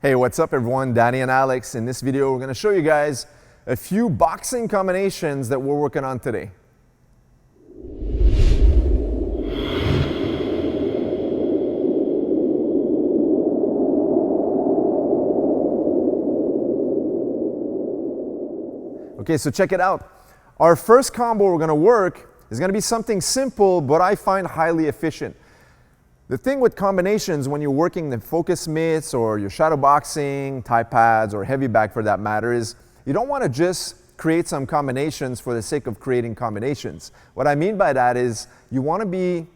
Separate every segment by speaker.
Speaker 1: Hey, what's up everyone? Danny and Alex. In this video, we're going to show you guys a few boxing combinations that we're working on today. Okay, so check it out. Our first combo we're going to work is going to be something simple, but I find highly efficient. The thing with combinations when you're working the focus mitts or your shadow boxing, Thai pads, or heavy bag for that matter is you don't want to just create some combinations for the sake of creating combinations. What I mean by that is you want to be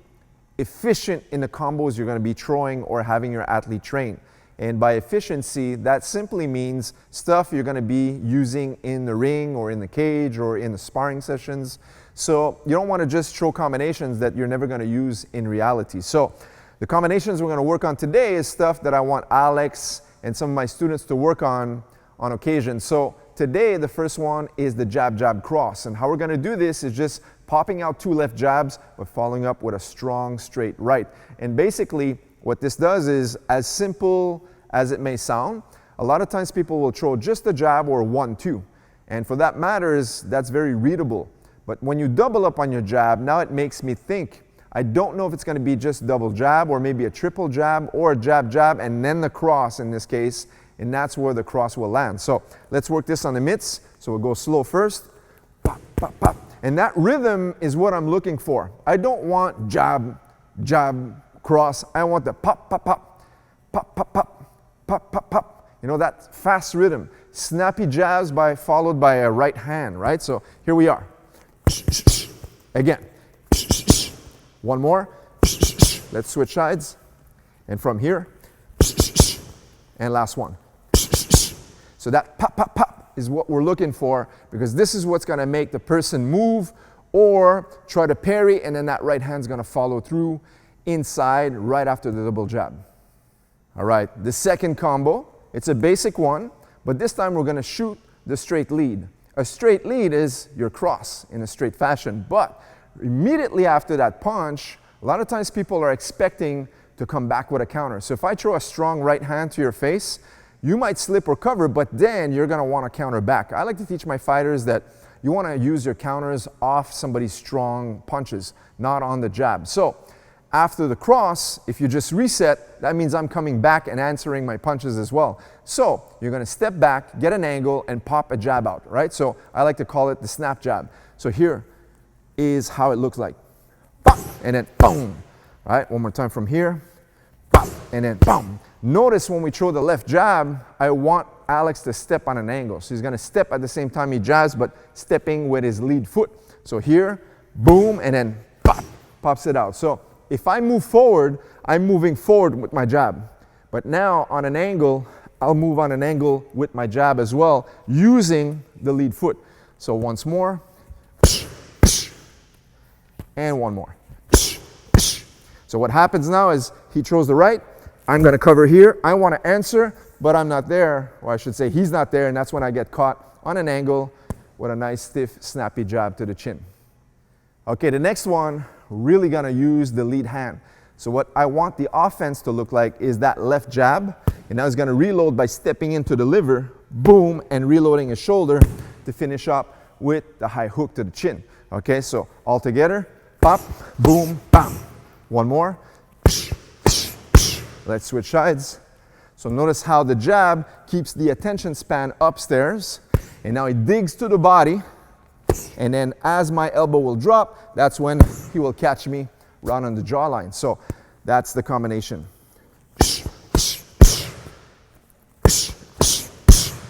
Speaker 1: efficient in the combos you're going to be throwing or having your athlete train. And by efficiency, that simply means stuff you're going to be using in the ring or in the cage or in the sparring sessions. So you don't want to just throw combinations that you're never going to use in reality. So the combinations we're going to work on today is stuff that I want Alex and some of my students to work on occasion. So today, the first one is the jab, jab, cross. And how we're going to do this is just popping out two left jabs, but following up with a strong, straight right. And basically, what this does is, as simple as it may sound, a lot of times people will throw just a jab or 1-2. And for that matters, that's very readable. But when you double up on your jab, now it makes me think, I don't know if it's going to be just double jab or maybe a triple jab or a jab, jab, and then the cross in this case, and that's where the cross will land. So let's work this on the mitts. So we'll go slow first, pop, pop, pop. And that rhythm is what I'm looking for. I don't want jab, jab, cross. I want the pop, pop, pop, pop, pop, pop, pop, pop, pop. You know, that fast rhythm. Snappy jabs followed by a right hand, right? So here we are. Again. One more. Let's switch sides. And from here. And last one. So that pop, pop, pop is what we're looking for because this is what's going to make the person move or try to parry, and then that right hand's going to follow through inside right after the double jab. All right, the second combo, it's a basic one, but this time we're going to shoot the straight lead. A straight lead is your cross in a straight fashion, but immediately after that punch, a lot of times people are expecting to come back with a counter. So if I throw a strong right hand to your face, you might slip or cover, but then you're going to want to counter back. I like to teach my fighters that you want to use your counters off somebody's strong punches, not on the jab. So after the cross, if you just reset, that means I'm coming back and answering my punches as well. So you're going to step back, get an angle, and pop a jab out, right? So I like to call it the snap jab. So here is how it looks like. Pop, and then boom. All right, one more time from here. Pop, and then boom. Notice when we throw the left jab, I want Alex to step on an angle. So he's going to step at the same time he jabs, but stepping with his lead foot. So here, boom, and then pop, pops it out. So if I move forward, I'm moving forward with my jab. But now on an angle, I'll move on an angle with my jab as well, using the lead foot. So once more, and one more. So what happens now is he throws the right, I'm going to cover here, I want to answer, but I'm not there, or I should say he's not there, and that's when I get caught on an angle with a nice stiff, snappy jab to the chin. Okay, the next one, really going to use the lead hand. So what I want the offense to look like is that left jab, and now he's going to reload by stepping into the liver, boom, and reloading his shoulder to finish up with the high hook to the chin. Okay, so all together, pop, boom, bam. One more. Let's switch sides. So notice how the jab keeps the attention span upstairs, and now he digs to the body, and then as my elbow will drop, that's when he will catch me right on the jawline. So that's the combination.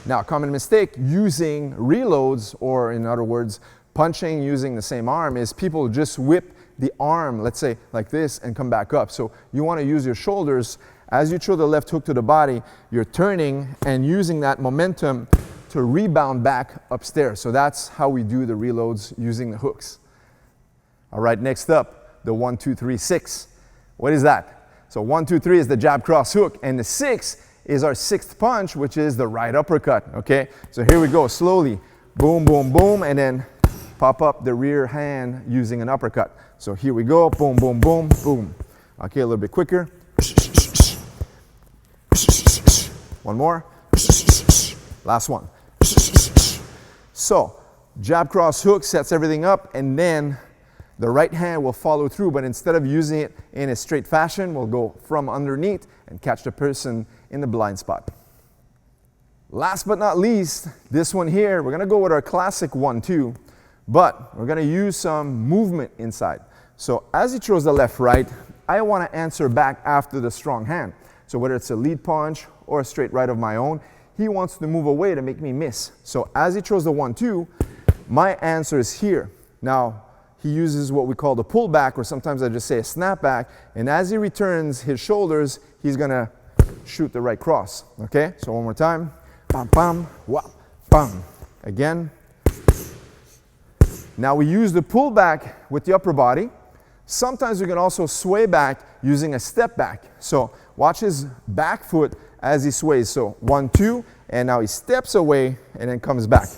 Speaker 1: Now, a common mistake using reloads, or in other words, punching using the same arm, is people just whip the arm, let's say like this, and come back up. So you want to use your shoulders. As you throw the left hook to the body, you're turning and using that momentum to rebound back upstairs. So that's how we do the reloads using the hooks. All right, next up, the 1, 2, 3, 6. What is that? So 1, 2, 3 is the jab, cross, hook, and the 6 is our sixth punch, which is the right uppercut, okay? So here we go, slowly, boom, boom, boom, and then pop up the rear hand using an uppercut. So here we go, boom, boom, boom, boom. Okay, a little bit quicker. One more. Last one. So, jab, cross, hook sets everything up, and then the right hand will follow through, but instead of using it in a straight fashion, we'll go from underneath and catch the person in the blind spot. Last but not least, this one here, we're gonna go with our classic 1-2, but we're gonna use some movement inside. So as he throws the left, right, I wanna answer back after the strong hand. So whether it's a lead punch or a straight right of my own, he wants to move away to make me miss. So as he throws the 1-2, my answer is here. Now, he uses what we call the pullback, or sometimes I just say a snapback, and as he returns his shoulders, he's gonna shoot the right cross, okay? So one more time. Bam, bam, whop, bam. Again. Now we use the pullback with the upper body. Sometimes we can also sway back using a step back. So watch his back foot as he sways. So 1-2, and now he steps away and then comes back.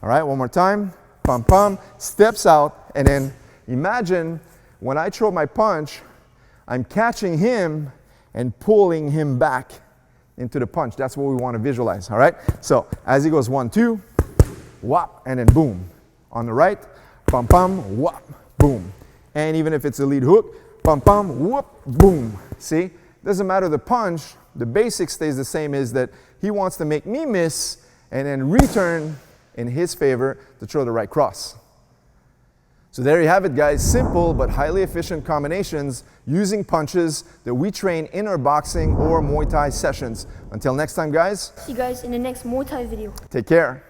Speaker 1: All right, one more time. Pam, pam, steps out, and then imagine when I throw my punch, I'm catching him and pulling him back into the punch. That's what we want to visualize, all right? So as he goes 1-2, whop, and then boom. On the right, pam, pam, whop, boom. And even if it's a lead hook, pam, pam, whoop, boom. See, doesn't matter the punch, the basic stays the same, is that he wants to make me miss and then return in his favor to throw the right cross. So there you have it, guys. Simple but highly efficient combinations using punches that we train in our boxing or Muay Thai sessions. Until next time, guys.
Speaker 2: See you guys in the next Muay Thai video.
Speaker 1: Take care.